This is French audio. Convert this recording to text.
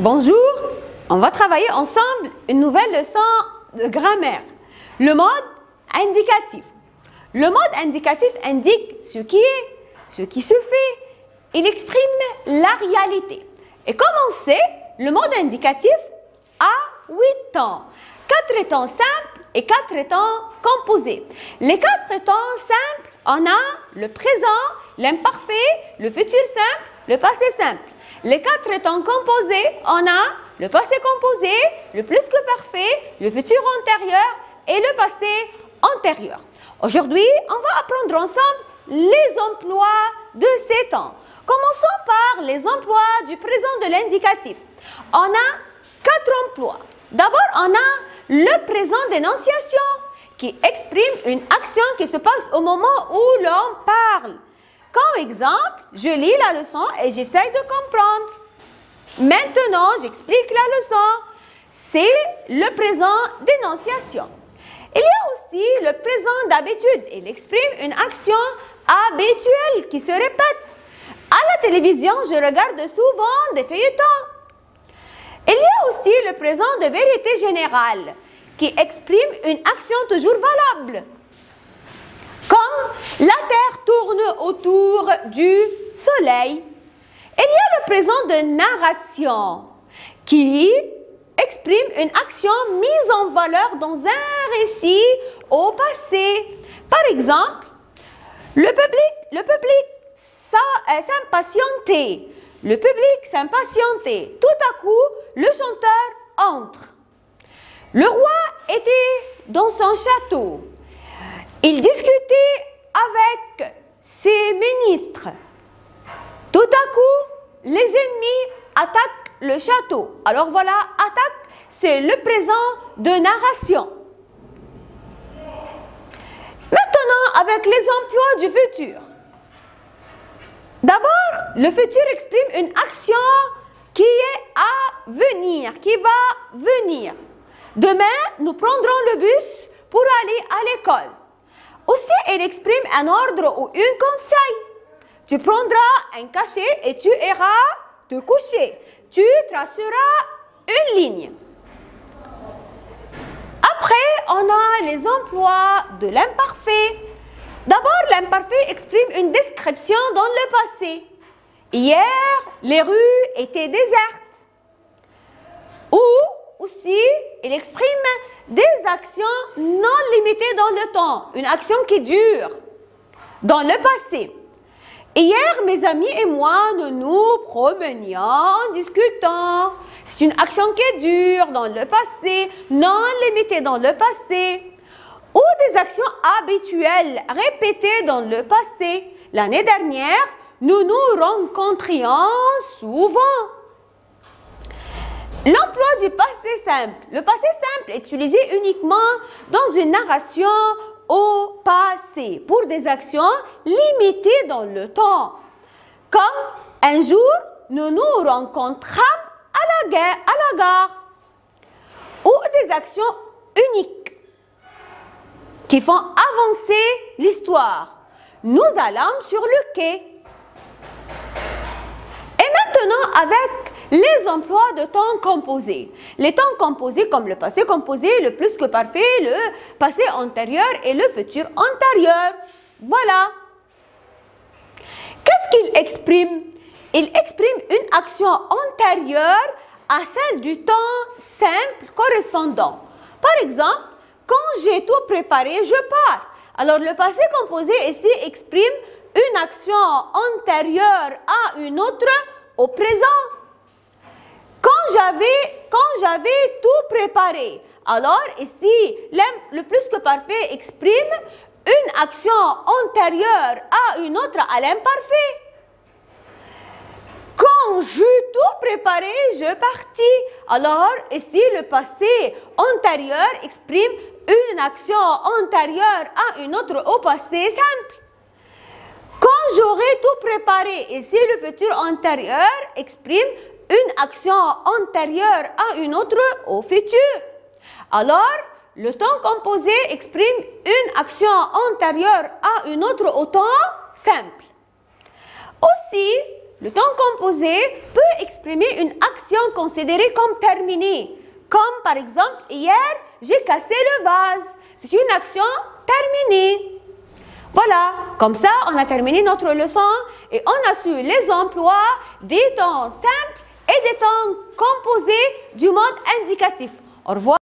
Bonjour, on va travailler ensemble une nouvelle leçon de grammaire. Le mode indicatif. Le mode indicatif indique ce qui est, ce qui se fait. Il exprime la réalité. Et comme on sait, le mode indicatif a 8 temps. 4 temps simples et 4 temps composés. Les 4 temps simples, on a le présent, l'imparfait, le futur simple, le passé simple. Les 4 temps composés, on a le passé composé, le plus que parfait, le futur antérieur et le passé antérieur. Aujourd'hui, on va apprendre ensemble les emplois de ces temps. Commençons par les emplois du présent de l'indicatif. On a 4 emplois. D'abord, on a le présent d'énonciation qui exprime une action qui se passe au moment où l'on parle. Comme exemple, je lis la leçon et j'essaye de comprendre. Maintenant, j'explique la leçon. C'est le présent d'énonciation. Il y a aussi le présent d'habitude. Il exprime une action habituelle qui se répète. À la télévision, je regarde souvent des feuilletons. Il y a aussi le présent de vérité générale qui exprime une action toujours valable. Comme la Terre tourne autour du Soleil. Il y a le présent de narration qui exprime une action mise en valeur dans un récit au passé. Par exemple, le public s'impatientait. Le public s'impatientait. Tout à coup, le chanteur entre. Le roi était dans son château. Il discutait avec ses ministres. Tout à coup, les ennemis attaquent le château. Alors voilà, attaque, c'est le présent de narration. Maintenant, avec les emplois du futur. D'abord, le futur exprime une action qui est à venir, qui va venir. Demain, nous prendrons le bus pour aller à l'école. Aussi, il exprime un ordre ou un conseil. Tu prendras un cachet et tu iras te coucher. Tu traceras une ligne. Après, on a les emplois de l'imparfait. D'abord, l'imparfait exprime une description dans le passé. Hier, les rues étaient désertes. Ou aussi, il exprime des actions non limitées dans le temps, une action qui dure dans le passé. Hier, mes amis et moi, nous nous promenions en discutant. C'est une action qui dure dans le passé, non limitée dans le passé. Ou des actions habituelles répétées dans le passé. L'année dernière, nous nous rencontrions souvent. L'emploi du passé simple. Le passé simple est utilisé uniquement dans une narration au passé pour des actions limitées dans le temps. Comme un jour, nous nous rencontrâmes à la gare. Ou des actions uniques qui font avancer l'histoire. Nous allâmes sur le quai. Et maintenant, avec les emplois de temps composés. Les temps composés comme le passé composé, le plus que parfait, le passé antérieur et le futur antérieur. Voilà. Qu'est-ce qu'il exprime? Il exprime une action antérieure à celle du temps simple correspondant. Par exemple, quand j'ai tout préparé, je pars. Alors le passé composé ici exprime une action antérieure à une autre au présent. Quand j'avais tout préparé, alors ici, le plus que parfait exprime une action antérieure à une autre à l'imparfait. Quand j'eus tout préparé, je partis. Alors ici, le passé antérieur exprime une action antérieure à une autre au passé simple. Quand j'aurai tout préparé, ici, le futur antérieur exprime une action antérieure à une autre au futur. Alors, le temps composé exprime une action antérieure à une autre au temps simple. Aussi, Le temps composé peut exprimer exprimer une action considérée comme terminée. Comme par exemple, hier, j'ai cassé le vase. C'est une action terminée. Voilà, comme ça, on a terminé notre leçon et on a su les emplois des temps simples et des temps composés du mode indicatif. Au revoir.